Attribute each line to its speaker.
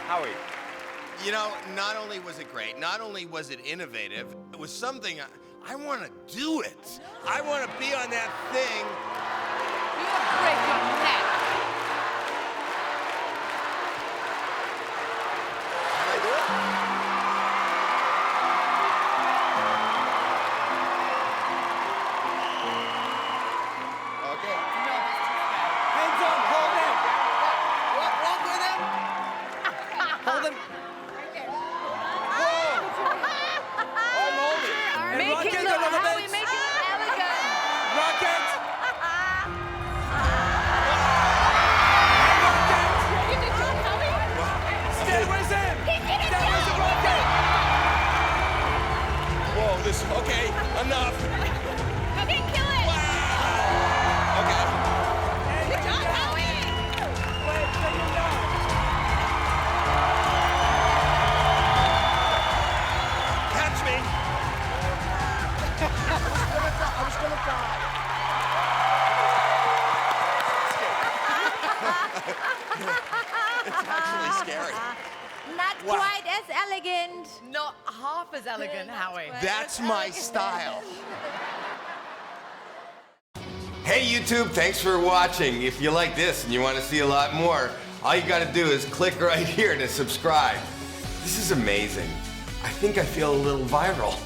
Speaker 1: Howie.
Speaker 2: You know, not only was it great, not only was it innovative, it was something I want to do it. I want to be on that thing.
Speaker 3: You'll break your neck.
Speaker 2: Can I do it? Okay.
Speaker 1: Hands up, hold him.
Speaker 2: Walk with him.
Speaker 1: Hold him.
Speaker 2: I'm holding.
Speaker 3: Make
Speaker 1: rock
Speaker 3: it
Speaker 1: it a
Speaker 3: look,
Speaker 1: little
Speaker 3: Howie,
Speaker 1: bit.
Speaker 3: make it look elegant.
Speaker 1: Rock it. Stay with him. Stay with the rocket.
Speaker 2: Whoa, this, okay, enough.
Speaker 3: Okay, kill it.
Speaker 2: Wow. Okay.
Speaker 3: Good job, Howie.
Speaker 1: Wait, take him down.
Speaker 2: Catch me.
Speaker 1: I was gonna die.
Speaker 2: It's actually scary.
Speaker 4: Not
Speaker 2: Wow.
Speaker 4: quite as elegant.
Speaker 3: Not half as elegant, Howie.
Speaker 2: That's my style. Hey YouTube, thanks for watching. If you like this and you want to see a lot more, all you got to do is click right here to subscribe. This is amazing. I think I feel a little viral.